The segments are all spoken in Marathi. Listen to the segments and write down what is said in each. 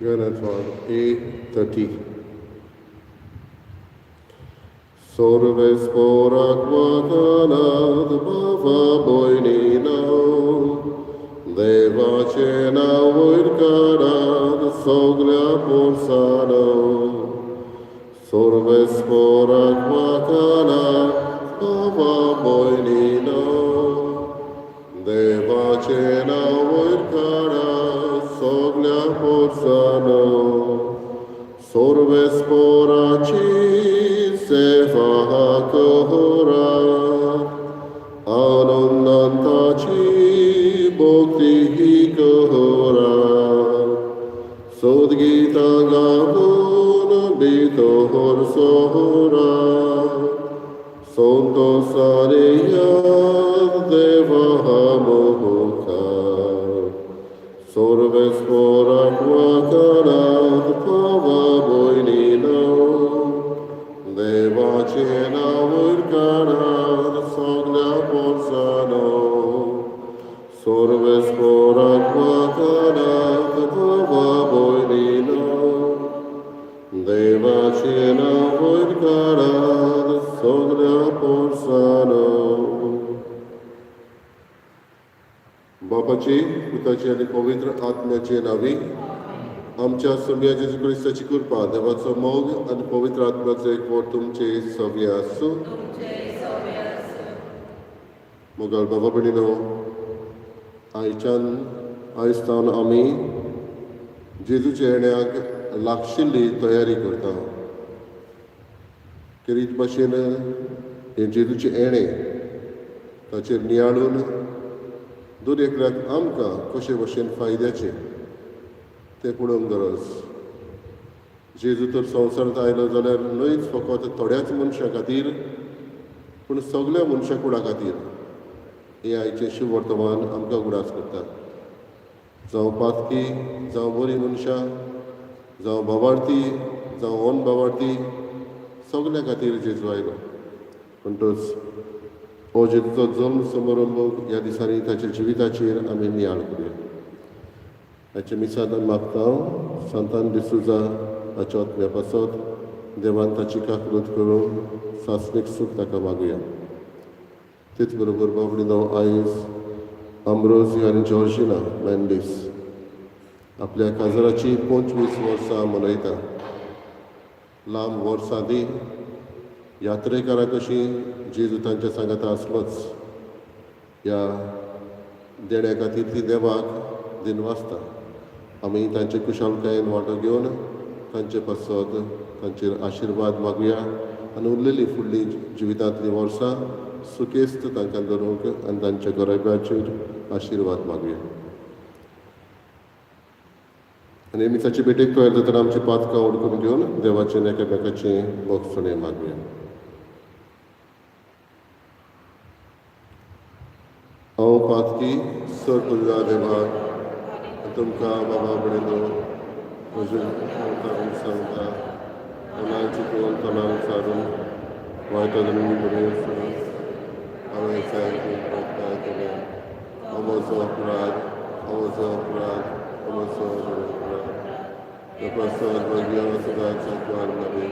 Unit for A30. Sorves porak vakanad bava boinino, Deva cena virkanad soglia porsano. Sorves porak vakanad bava boinino, Deva cena virkanad soglia porsano. Sorves poraci se faha kohora, anandantaci bhakti hi kohora. Sodgita gavun bitohor sohora, sonto sariyad devaha mohuka. Sorves porak vakanad pava boinino, Deva cena virkanad soglia porsano. Sorves porak vakanad pava boinino, Deva cena virkanad soglia porsano. बापाची पुताची आणि पवित्र आत्म्याचे नावी आमच्या सगळ्या जेजू ख्रिस्ताची कृपा देवाचो मोग आणि पवित्र आत्म्याचो एकवट तुमचे सगळे आसूं. मोगाल बाबा भयणीनो, आयज सावन आमी जेजूच्या येण्याक लागशिल्ली तयारी करता. किरीत भाशेन हे जेजूचे येणे ताचेर नियाळून दोन एकल्याक आमकां कशे भशेन फायद्याचे ते पळोवंक गरज. जेजू तर संवसारांत आयलो जाल्यार न्हयच फकत थोड्याच मनशां खातीर पूण सगळ्या मनशां कुळा खातीर हे आयचे शुभ वर्तमान आमकां उडास करता. जावं पातकी, जावं बरी मनशां, जावं भावार्थी, जावं अन भावार्थी, सगळ्या खातीर जेजू आयलो. म्हणटच हो जेजूचो जल्म समारंभ ह्या दिसांनी ताच्या जिविताचेर आमी नियाळ करूया. हाचे मिसाद मागता सांतान डिसुजा हाच्या आत्म्या पासत देवान ताची काकूत करून सासणीक सूख ताका मागुया. तेच बरोबर बाबडीनो, आयज अम्ब्रोजी आनी जॉर्जिना मॅन्डिस आपल्या काजराची 25 वर्सां मनयता. लांब वर्सां दी यात्रेकारां कशी जेजू तांच्या सांगाता आसलोच. ह्या देण्या खातीर ती देवाक दिनवासता. आमी तांचे कुशळकायेन वांटो घेवन तांचे पासत तांचेर आशिर्वाद मागुया आनी उरलेली फुडली जिवितांतलीं वर्सां सुकेस्त तांकां धरूंक आनी तांच्या गरोब्याचेर आशिर्वाद मागुया. आनी आमी ताचे भेटेक तयार जातना आमची पातकां उडकून घेवन देवाचें एकामेकाची मोगसणें मागुया. हांव पातकी सर तुझा देवा तुमकां बाबा भयणीनो म्हज्या सांगता, तोंडान चिंतून तोंडान विचारून वायटान बरें हांवें सांगता केलें. हो म्हजो अपराध, हो म्हजो अपराध, हो म्हजो अपराध. पासत मागीर सदांच्या कुवार मध्ये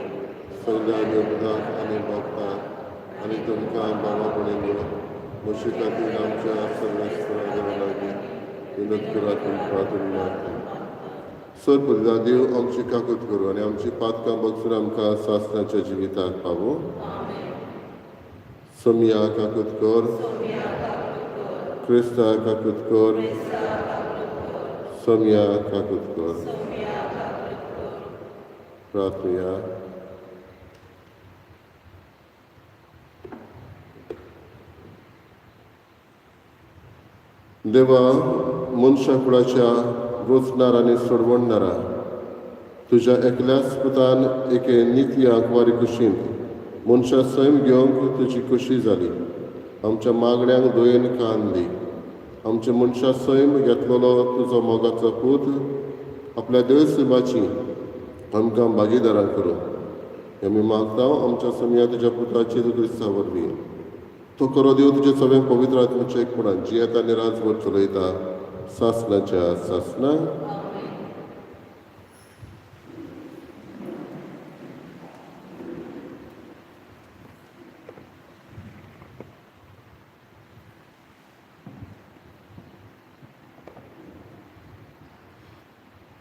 सगळ्या देवतांक आनी भक्तांक आनी तुमकां बाबा भयणीनो म्हजे खातीर आमच्या सर्वेस्परा लागीं विनत करात प्रार्थना मागता. सर पुजा देव आमची काकूत करूं आनी आमची पातकां बगसून आमकां सासणाच्या जिविताक पावो. सोमिया काकूत कर, क्रिस्ता काकूत कर, सोमिया काकूत कर. प्रार्थना. देवा, मनशा कुळाच्या रोचणार आनी सोडवणणारा तुज्या एकल्याच पुतान एके नित्य आंकवारी कुशींत मनशा सैम घेवंक तुजी खुशी जाली. आमच्या मागण्यांक दोयेन कान दी. आमच्या मनशा सैम घेतलेलो तुजो मोगाचो पूत आपल्या देवसेवाची आमकां भागीदारां करूं. आमी मागता आमच्या समिया तुज्या पुताची क्रिस्ता वरवीं तो करो देव तुजे सगळ्यांक पवित्र आत्म्याच्या एकपणान जियेता आनी राजभर चलयता सासणाच्या सासणा.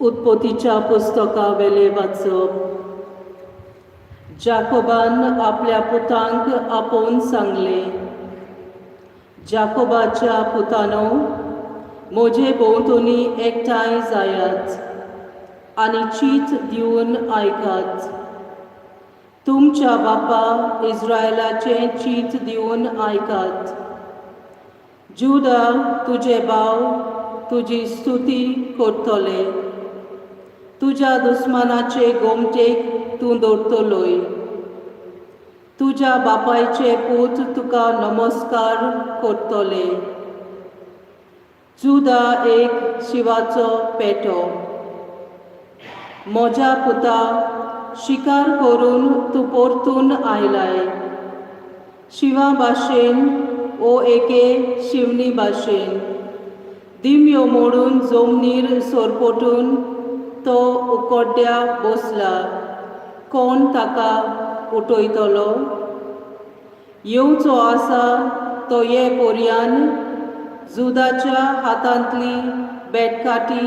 उत्पत्तीच्या पुस्तका वेले वाचप. जाकोबान आपल्या पुतांक आपोवन सांगले, जाकोबाच्या पुतानो, म्हजे भोंवतणी एकठांय जायात आनी चीत दिवन आयकात. तुमच्या बापा इस्रायलाचें चीत दिवन आयकात. जुदा तुजे भाव तुजी स्तुती करतले. तुज्या दुस्मानाचे गोमटेक तूं दवरतलोय. तुज्या बापायचे पूत तुका नमस्कार करतले. जुदा एक शिवाचो पेटो. म्हज्या पुता, शिकार करून तूं परतून आयलाय. शिवा भाशेन ओ एके शिवनी भाशेन दिम्यो मोडून जमनीर सोरपटून तो उकोड्ड्या बसला. कोण ताका उठयतलो? येवचो आसा तो ये पर्यान. जुदाच्या हातांतली बेटकाठी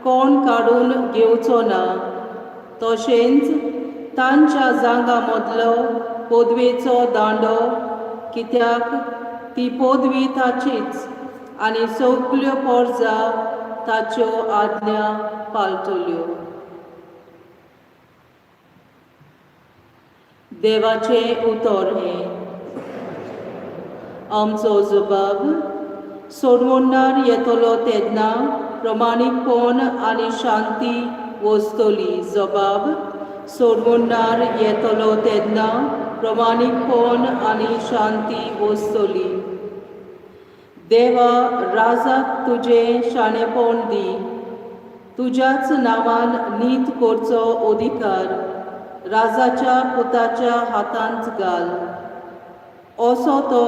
कोण काडून घेवचो ना. तशेंच तांच्या जांगा मदलो पदवेचो दांडो, कित्याक ती पदवी ताचीच आनी सगल्यो पोरजा ताच्यो आज्ञा पाळटल्यो. देवाचें उतर हें. आमचो जबाब. सोडवणार येतलो तेन्ना प्रमाणीकपण आनी शांती वस्तली. जबाब. सोडवणार येतलो तेन्ना प्रमाणीकपण आनी शांती वस्तली. देवा, राजाक तुजें शाणेपण दी. तुज्याच नांवान नीत करचो अधिकार राजाच्या पुताच्या हातांत घाल. असो तो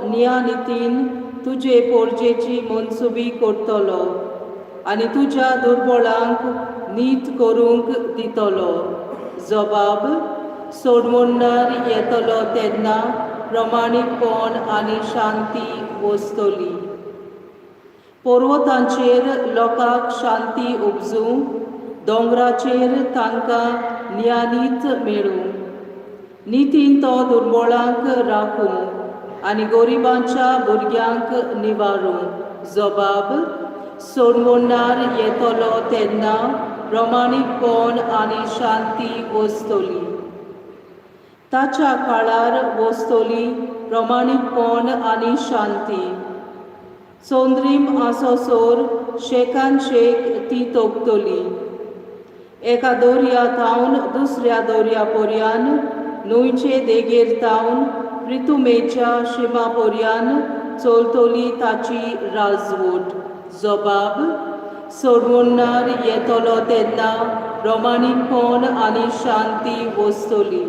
नियानितीन तुजे पोरजेची मनसुबी करतलो आनी तुज्या दुर्बळांक नीत करूंक दितलो. जबाब. सोडवणार येतलो तेन्ना प्रमाणीकपण आनी शांती वस्तली. पर्वतांचेर लोकांक शांती उपजूं, दोंगराचेर तांकां नियानीत मेळूं. नितीन तो दुर्बळांक राखूं आनी गरिबांच्या भुरग्यांक निवारूं. जबाब. सोडवणार येतलो तेन्ना प्रमाणीकपण आनी शांती वस्तली. ताच्या काळार वस्तली प्रमाणीकपण आनी शांती. चोंद्रीम आसोसोर शेकान शेक ती तोपतली. एका दोर्या थावन दुसऱ्या दोर्या पर्यान, न्हंयचे देगेर थावन प्रितुमेच्या शिमा पर्यान चलतली ताची राजवट. जबाब. सोडवणार येतलो तेन्ना प्रमाणीकपण आनी शांती वस्तली.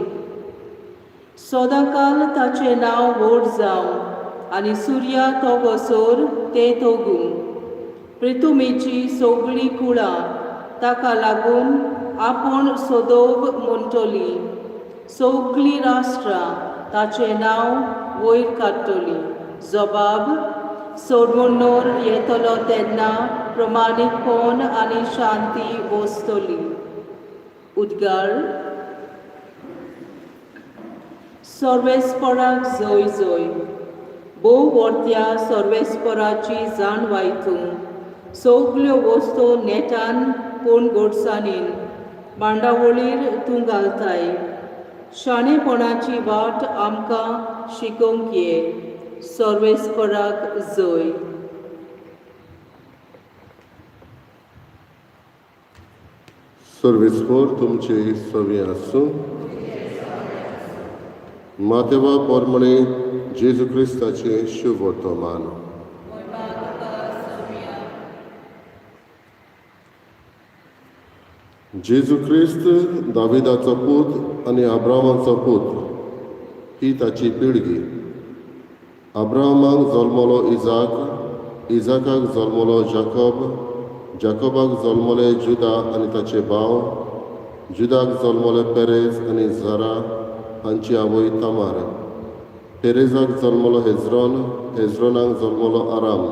सदांकाल ताचें नांव व्हड जावं आनी सुर्या तोगोसोर तें तोगूं. प्रितुमेची सगळीं कुळां ताका लागून आपूण सोदोब म्हणटली. सगळीं राष्ट्रां ताचें नांव वयर काडटलीं. जबाब. सोडवणार येतलो तेन्ना प्रमाणीकपण आनी शांती वस्तली. उद्गार. सर्वेस्पराक जय जय. भोव वर्त्या सर्वेस्पराची जाण वायतूं. सगल्यो वस्तू नेटान पूण घडसाणीन मांडावळीर तूं घालताय. शाणेपणाची वाट आमकां शिकोवंक ये. सर्वेस्पराक जय. सर्वेस्पर तुमचे सवे आसूं. मातेवा पोरमणे जेजू क्रिस्ताचें शुभ वर्तमान. जेजू क्रिस्त दाविदाचो पूत आनी अब्रामाचो पूत ही ताची पिळगी. अब्राहमाक जल्मलो इजाक, इजाकाक जल्मलो जाकोब, जाकोबाक जल्मले जुदा आनी ताचे भाव, जुदाक जल्मले पेरेज आनी झरा हांची आवय तामार. पेरेजाक जल्मलो हेज्रोन, हेज्रोनाक जल्मलो आराम,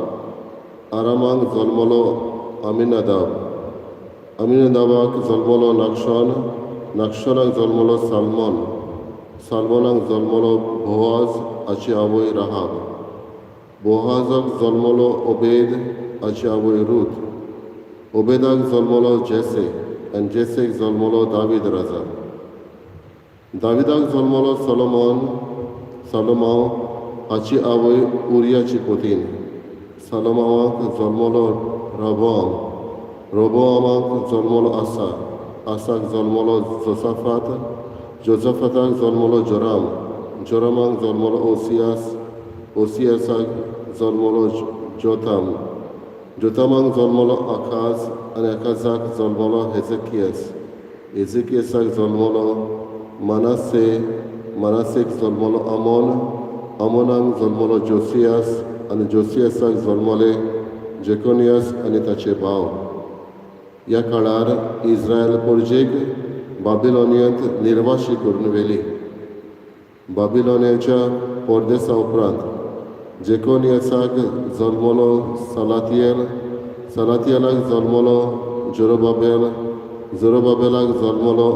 आरामाक जल्मलो अमिनादाब, अमिनदाबाक जल्मलो नाक्षोन, नाक्षोनाक जल्मलो सालमोन, सालमोनाक जल्मलो बोआज हाची आवय राहाब, बोआजाक जल्मलो ओबेद हाची आवय रूथ, ओबेदाक जल्मलो जेसे आनी जेसेक जल्मलो दावीद राजा, दाविदाक जल्मलो सलोमाव हाची आवय उरियाची पोतीन, सलोमावाक जल्मलो रोबोआमाक जल्मलो आसाक जल्मलो जोसाफाताक जल्मलो जोरामाक जल्मलो ओसियासाक जल्मलो जोतामाक जल्मलो आकाज आनी आकाजाक जल्मलो हेजेकियासाक जल्मलो मनासेक जल्मलो आमोनाक जल्मलो जोसियास आनी जोसियासाक जल्मले जेकोनियास आनी ताचे भाव. ह्या काळार इस्रायल पोरजेक बाबिलोनियांत निर्वाशी करून व्हेली. बाबिलोनियाच्या पोरदेसा उपरांत जेकोनियासाक जल्मलो सलातियेलाक जल्मलो जोरोबाबेलाक जल्मलो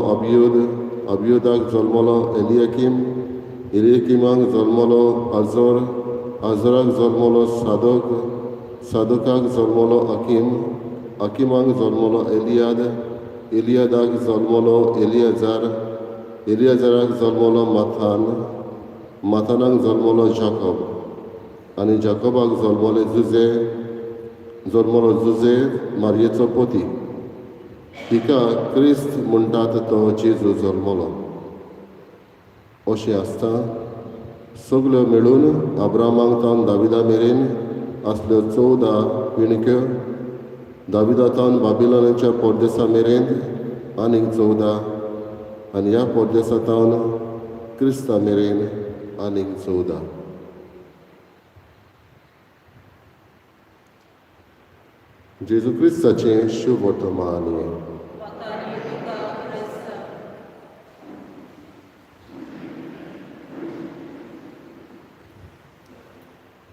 अबियूदाक जल्मलो एलियाकीमाक जल्मलो आजोराक जल्मलो सादोकाक जल्मलो अकिमाक जल्मलो एलियादाक जल्मलो एलियाजाराक जल्मलो माथानाक जल्मलो जाकोब आनी जाकोबाक जल्मलो जुजे मारयेचो पोती. हिका क्रिस्त म्हणटात तो जेजू जल्मलो. अशें आसता सगल्यो मेळून अब्रामाक तावन दाविदा मेरेन आसल्यो 14 पिणक्यो, दाविदातावन बाबिलोनाच्या पोरदेसा मेरेन आनीक 14 आनी ह्या पोरदेसातावन क्रिस्ता मेरेन आनीक 14. जेजू क्रिस्ताचें शुभ वर्तमान.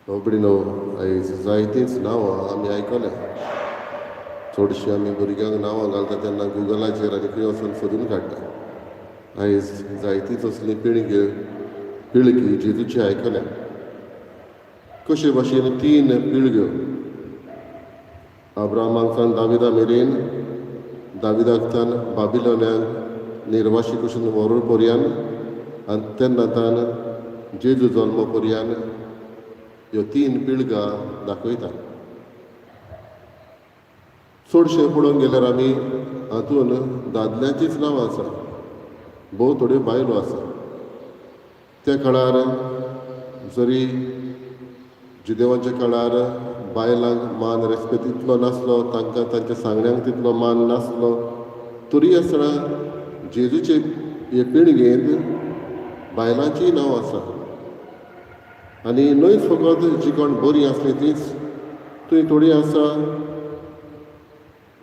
होबडीनो आयज जायतींच नांवां आमी आयकल्या. चडशीं आमी भुरग्यांक नांवां घालता तेन्ना गुगलाचेर आनी खंय वचून सोदून काडटा. आयज जायतींच असली पिळगी जेजूची आयकल्या. कशे भाशेन 3 पिळग्यो अब्रामांतल्यान दाविदा मेरेन, दाविदांतल्यान बाबिलोनाक निर्वाशी कशें व्हरून पर्यान आनी तेन्नातान जेजू जल्म पर्यान ह्यो 3 पिळगां दाखयता. चडशे पळोवंक गेल्यार आमी हातून दादल्यांचीच नांवां आसा, भोव थोड्यो बायलो आसा. त्या काळार जरी जुदेवांच्या काळार बायलांक मान रेस्पेद तितलो नासलो, तांकां तांच्या सांगण्यांक तितलो मान नासलो, तरी आसतना जेजूचे हे पिळगेंत बायलांचीय नांवां आसा. आनी न्हयच फकत जीं कोण बरीं आसलीं तींच, थंय थोडीं आसा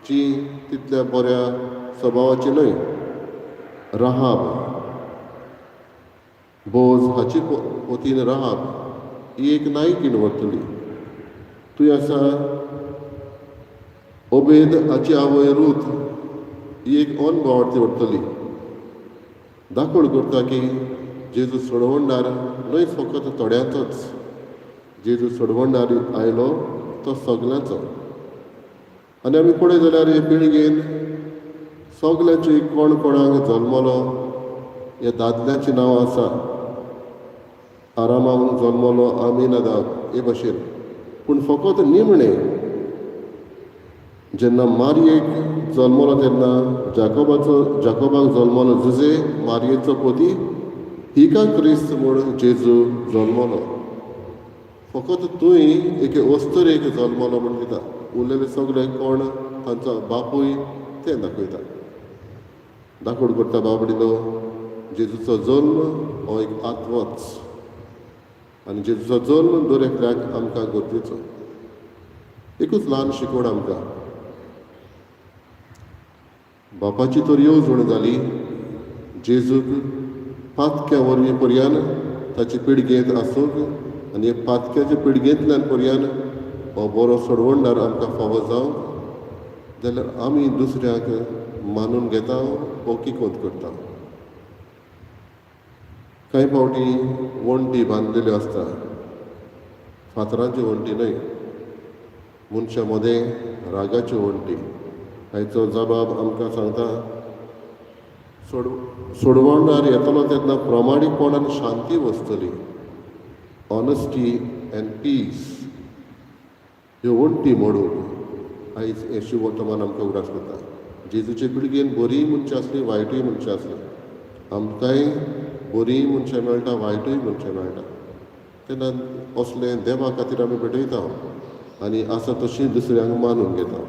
जीं तितल्या बऱ्या स्वभावाची न्हय. राहाब, बोज हाची पोतीन राहाब ही एक नायकीण वरतली. थंय आसा ओबेद हाची आवय रूथ ही एक अनभावार्थी वरतली. दाखोड करता की जेजू सोडवणदार न्हयच फकत थोड्यांचोच, जेजू सोडवणदार आयलो तो सगल्यांचो. आनी आमी पळयत जाल्यार हे पिळगेन सगल्यांची कोण कोणाक जल्मलो ह्या दादल्यांची नांवां आसा. आरामाक जल्मलो अमिनदाब हे भाशेन. पूण फकत निमणे जेन्ना मारयेक जल्मलो तेन्ना जाकोबाक जल्मलो जुजे मारयेचो पोती, हिका क्रिस्त म्हूण जेजू जल्मलो. फकत तुय एके वस्तुरेक जल्मलो म्हूण दिता. उरलेले सगळे कोण तांचो बापूय तें दाखयता. दाखोड करता बाबडीलो जेजूचो जल्म हो एक आत्मोच आनी जेजूचो जल्म दर एकल्याक आमकां गरजेचो. एकूच ल्हान शिकोवण आमकां. बापाची तर येवजण जाली. जेजूक पातक्या वरवीं पर्यान ताचे पिळगेंत आसूंक आनी हे पातक्याच्या पिळगेंतल्यान पर्यान हो बरो सोडवणदार आमकां फावो जावंक जाल्यार आमी दुसऱ्याक मानून घेता ओकी कोंत करता. कांय फावटी वणटी बांदलेल्यो आसता, फातरांच्यो वणटी न्हय, मनशा मदें रागाच्यो वणटी. हाचो जबाब आमकां सांगता सोडवणार येतलो तेन्ना प्रमाणीकपण आनी शांती वचतली. ऑनेस्टी एंड पीस ह्यो वणटी मोडूंक आयज हें शुभ वर्तमान आमकां उगडास करता. जेजूचे पिळगेन बरीं मनशां आसलीं, वायटूय मनशां आसलीं. आमकांय बरीं मनशां मेळटा, वायटूय मनशां मेळटा. तेन्ना असलें देवा खातीर आमी भेटयता आनी आसा तशीं दुसऱ्यांक मानून घेता.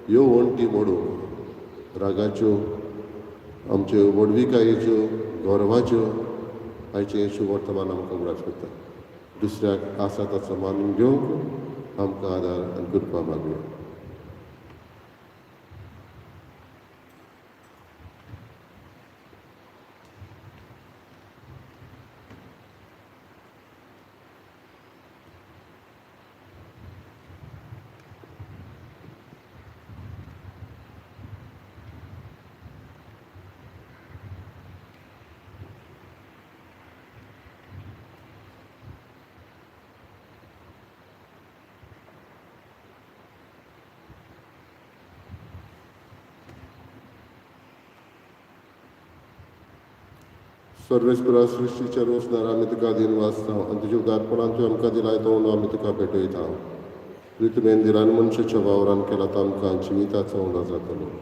ह्यो वणटी मोडूंक रागाच्यो, आमच्यो वडविकायेच्यो, गर्वाच्यो आयचें शुभ वर्तमान आमकां उगडास करता. दुसऱ्याक आसा तसो मानून घेवंक आमकां आदार आनी कृपा मागुया. सर्वेस्परा सृश्टीच्या रोसणार आमी तुका दिन वाचता आनी तुज्या उदारपणान तुवें आमकां दिलाय तो आमी तुका भेटयता. तुवें दिलान मनशाच्या वावरान केला तो आमकां जिविताचो उंडो जातलो.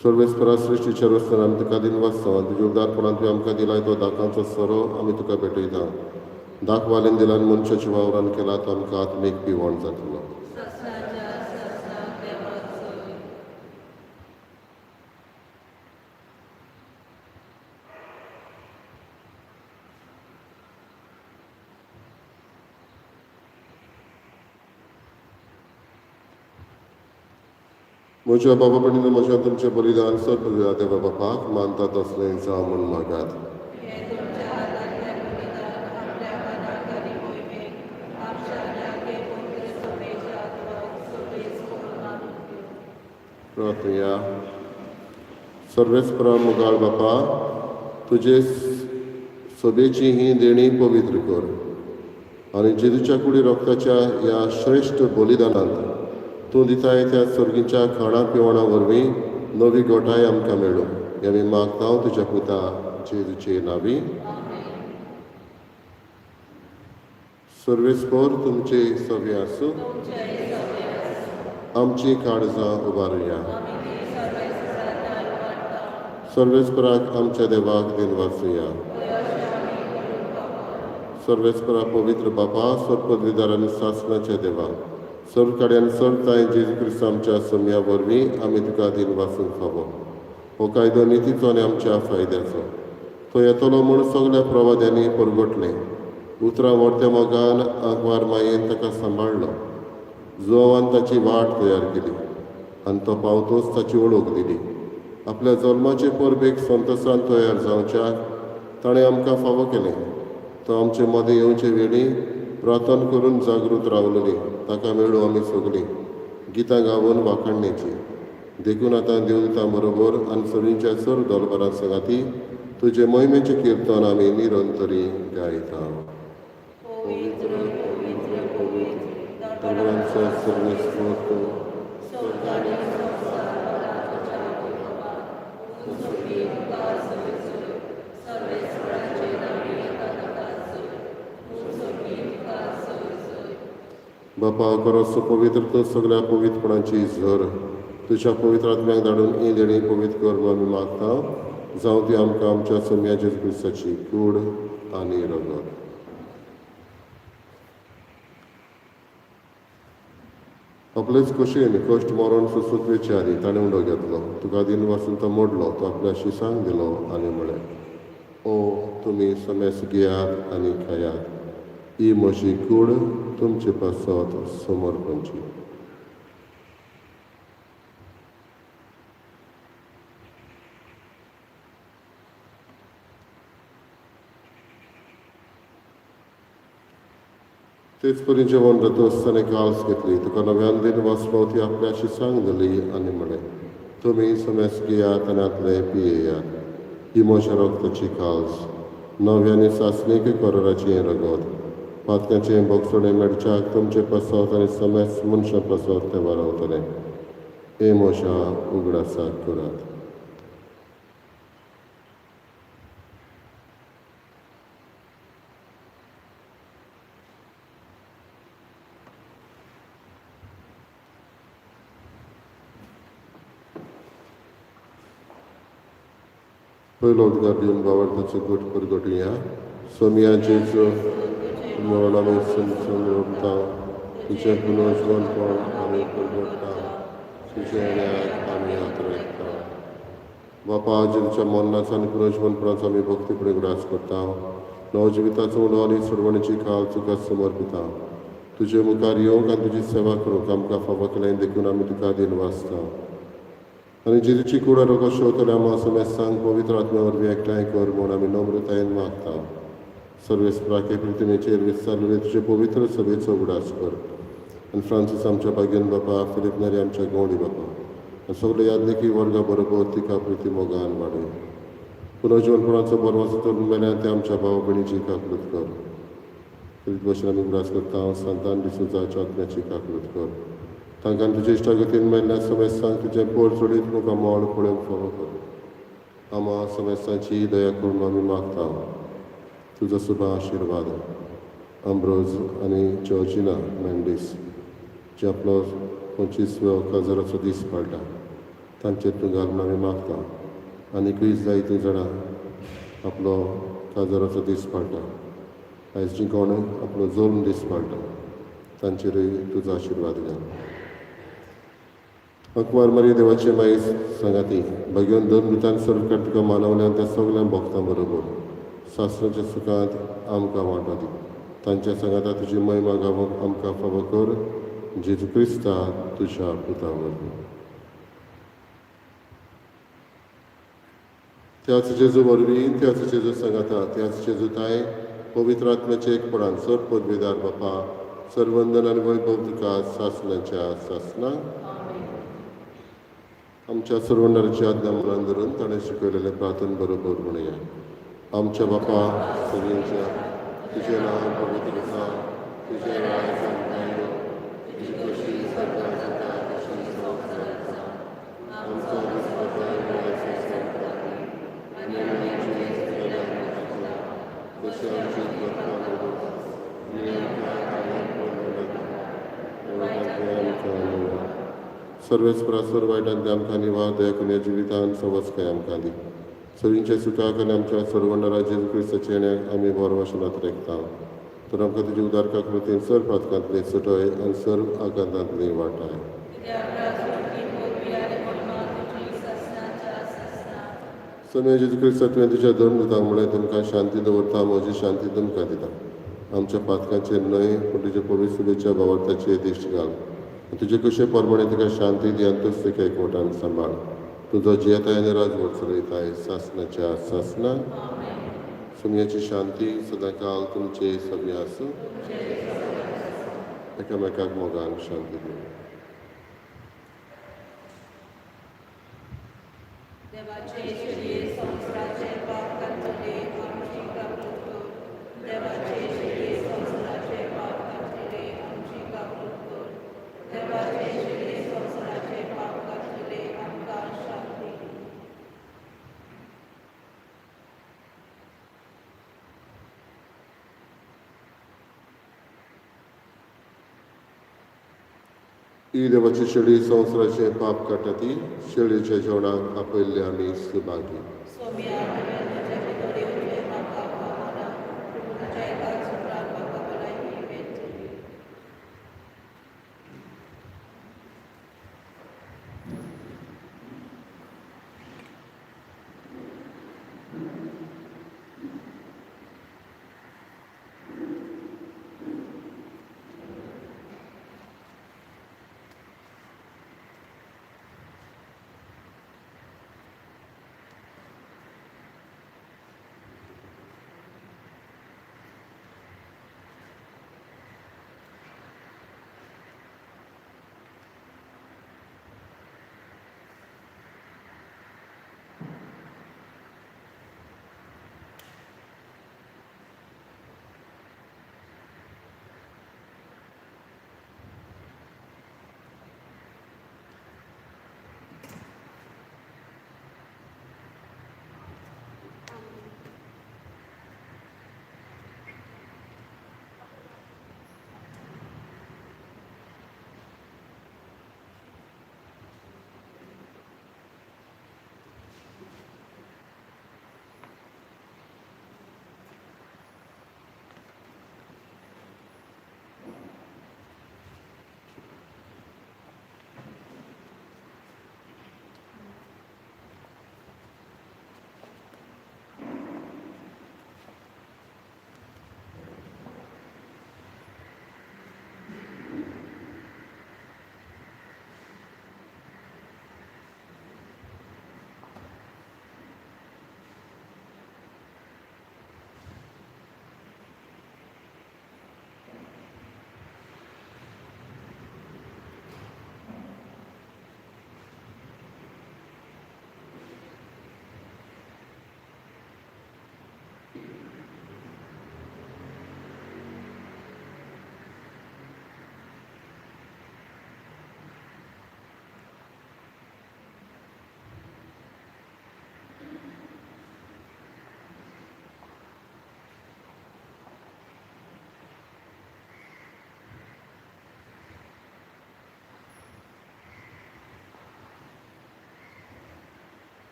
सर्वेस्परा सृश्टीच्या रोसणार आमी तुका दिन वाचता आनी तुज्या उदारपणान तुवें आमकां दिलाय तो दाखांचो सोरो आमी तुका भेटयता. दाख वालेन दिलान मनशाच्या वावरान केला तो आमकां आत्मीक पिवण जातलो. म्हज्या बाबा भयणीन म्हज्या तुमचें बलिदान सर्प देवा बापाक मानता तसलें जावं म्हूण मागात. प्रार्थया. सर्वेस्परा मुगाळ बापा, तुजे सोबेची ही देणी पवित्र कर आनी जेजूच्या कुडी रक्ताच्या ह्या श्रेश्ठ बलिदानांत तूं दिताय त्या सर्गीच्या खाणा पिवणा वरवीं नवी गोठाय आमकां मेळूं. हें आमी मागता तुज्या पुता जेजूचे नांवी. सर्वेस्पर तुमचे सवे आसूं. आमची काळजां उबारुया. सर्वेस्पराक आमच्या देवाक दिन वाचुया. सर्वेस्परा पवित्र बापा, सर्पद्विदार आनी सासणाच्या देवा, सर्व कड्यान सरताय जेजू क्रिस्त आमच्या सम्या वरवीं आमी तुका दिन वाचूंक फावो. हो कायदो नितीचो आनी आमच्या फायद्याचो. तो येतलो म्हूण सगळ्या प्रवाद्यांनी परगटलें. उतरां व्हरत्या मोगान आंकवार मायेन ताका सांबाळलो. जुवान ताची वाट तयार केली आनी तो पावतोच ताची वळख दिली. आपल्या जल्माचे परबेक संतोशान तयार जावच्याक ताणें आमकां फावो केलें. तो आमचे मदें येवचे वेळी प्रार्थना करून जागृत रावलेली. ताका मेळूं आमी सगळीं गितां गावन वाखाणणेची. देखून आतां देवदूतां बरोबर आनी सरींच्या सर दरबारां संगाती तुजे महिमेचें किर्तन आमी निरंतरी गायता. दरबारांचो सर्वेस्पर तूं, बापा गरज पवित्र तूं सगळ्या पवित्रपणाची झर तुज्या पवित्र आत्म्याक धाडून ही देणी पवित्र कर म्हूण आमी मागता. जावं ती आमकां आमच्या सम्या जेजू क्रिस्ताची कूड आनी रगत. आपलेच कुशीन कश्ट मरण सुसुत्वेचे आदी ताणें उंडो घेतलो. तुका दिन वाचून तो मोडलो. तो आपल्या शिसांक दिलो आनी म्हळें, ओ तुमी समेस घेयात आनी खायात. ही म्हजी कूड तुमचे पासत समर्पणची. तेच परी जेवण जाता आसतना काल्स घेतली, तुका नव्यान दिन वाचपावती आपल्याशी सांगली आनी म्हणे, तुमी समेस घेयात आनी आतले पियेयात. ही म्हज्या रोगताची काल्स, नव्यानी सासणीक कोराची रगत, पातकांचें बोगसोडे मेडच्याक तुमचे पासत आनी समेस मनशां पासत ते वारावतले. हे म्हज्या उगडासाक करात. पयलो उदकार दिवन बावरताचो गोट परगटुया. सोमिया जेजो मरण आमी संता तुजें पुनर्जीवनपण आमी परगटता, तुजे न्यायाक आमी आतरयता. बापा जेजूच्या मरणाचो आनी पुनर्जीवनपणाचो आमी भक्तीपणे ग्रास करता. नवजिविताचो उडो आनी सोडवणेची काल तुका समर्पिता. तुजे मुखार येवंक आनी तुजी सेवा करूंक आमकां फावो केलें देखून आमी तुका दिन वाचता. आनी जेजूची कुडा रोगो शेवतले आमी समेस्तांक पवित्र आत्म्या वरवीं एकठांय कर म्हूण आमी नम्रतायेन मागता. सर्वेस्पराके पृथ्वीचेर विस्तारलेले तुजे पवित्र सभेचो उगडास कर. आनी फ्रांसीस आमच्या बागेन बापा, फिलीप नेरी आमच्या गवंडी बापा आनी सगळे यादलेकी वर्गा बरोबर तिका प्रिती मोगान वाडय. पुनर्जीवनपणाचो बरवाचो तरून मेल्यान ते आमच्या भाव भयणीची काकूट कर. तरीत भशेन आमी उगडास करता संतान दिसूजाच्या आत्म्याची काकूट कर. तांकां तुजे इश्टागतीन मेल्ल्या समेस्तांक तुजें पोर सोडीत मुखार मोड पळोवंक फावो कर. आमा समेस्तांची दया करून आमी मागता. तुजो सुभा आशिर्वाद अम्ब्रोज आनी जॉर्जिना मेंडीस जे आपलो 25व्या काजाराचो दीस पाळटा तांचेर तूं घालून आमी मागता. आनीकूय जायतीं जाणां आपलो काजाराचो दीस पाळटा. आयज जी कोण आपलो जल्म दीस पाळटा तांचेरूय तुजो आशिर्वाद घाल. अकवार मारी देवाचे माई सांगाती भगवन दोन मृतांक सर्व काड तुका मानवल्यान त्या सगळ्या भक्तां बरोबर सासणाच्या सुखांत आमकां वांटो दी. तांच्या सांगाता तुजी महिमा गावूंक आमकां फावो कर. जेजू क्रिस्ता तुज्या पुता वरवीं. त्याच जेजू वरवीं, त्याच जेजू सांगाता, त्याच जेजूताय पवित्र आत्म्याचे एकपणान सर पदवीदार बापा सर्वंदन आनी वैभव तुका सासणाच्या सासणाक आमच्या सर्वंडाची आज्ञा मनान धरून ताणें शिकयलेलें प्रार्थन बरोबर म्हणया. आमच्या बापा सगळ्यांच्या तुजें नांव पवित्र आसा, तुजें राज येवं, तुजी कशी सरकार जाता तशी संवसारांत जाता. आमचो दिसपत्र मेळचो सांगता आनी आमची तशें आमची भक्तां सर्वेस्परासर वायटान ते आमकां निवार दया करून जिवितान सवस्काय आमकां दी. सगळींच्या सुखाक आनी आमच्या सर्वंडारा जेजू क्रिस्ताचे येण्याक आमी बरो वचनांत रेखता. तर आमकां तुजी उदारका कृतीन सर्व पातकांतली सुटय आनी सर्व आकांतांतली वाटाय. समय जेजू क्रिस्ता तुवें तुज्या दोन दुतांक म्हळें तुमकां शांती दवरता, म्हजी शांती तुमकां दिता. आमच्या पातकांचेर न्हय पूण तुजे पवित्र सभेच्या भावार्थाचेर दिश्ट घाल. तुजे कशे परमणे तुका शांती दी आनी तूच तिका एकवटान सांबाळ. तुजो जियेताय आनी राजवट चलयताय सासणाच्या सासणाक. सुमयाची शांती सदां काल तुमचे सगळे आसूं. एकामेकाक मोगान शांती दी. ही देवाची शेळी संवसाराचे पाप काडटा ती शेळीच्या जेवणाक आपयल्ले आमी सुभागी.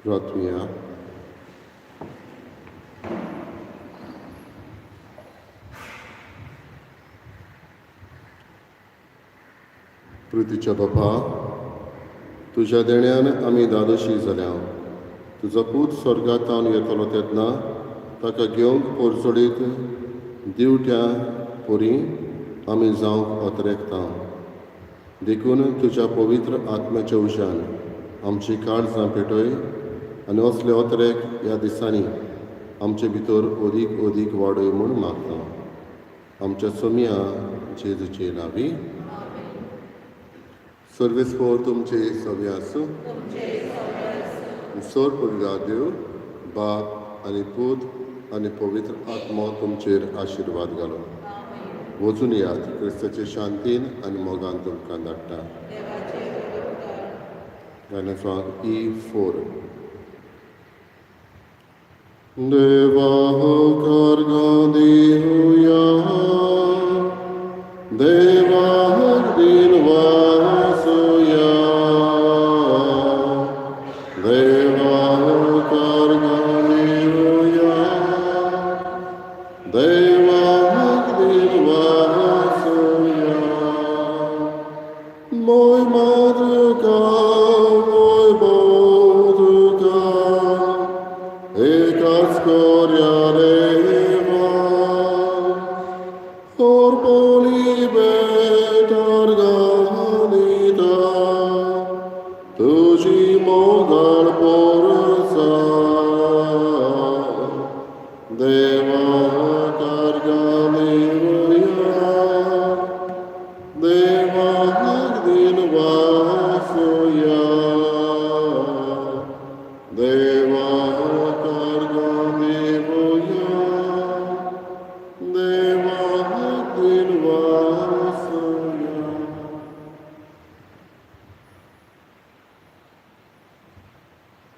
प्रार्थूया. प्रितीच्या बापा, तुज्या देण्यान आमी दादोशी जाल्या. तुजो पूत स्वर्गांतावन येतलो तेन्ना ताका घेवंक पोरचोडीत दिवट्या पोरी आमी जावंक ओतरेकता. देखून तुज्या पवित्र आत्म्याच्या उशान आमची काळजां पेटय आनी असले ओतरेक ह्या दिसांनी आमचे भितर ओदीक ओदीक वाडय म्हूण मागता. आमच्या सोमिया जेजूचे नांवी. सर्वेस्पोर तुमचे सवे आसूं. सोर पुरगा देव बाप आनी पूत आनी पवित्र आत्मो तुमचेर आशिर्वाद घालो. वचून यात क्रिस्ताचे शांतीन आनी मोगान तुमकां धाडटा. E4 देवा होकार दिवया, देवा दिन वासुया, देवा होकार दिवया, देवा दिन वासुया. Mój matryka, mój Boduka, eka skoria rewa, orpoli betarganita, tuji mogar porsa, deva karganivya, deva din vasuya, deva kar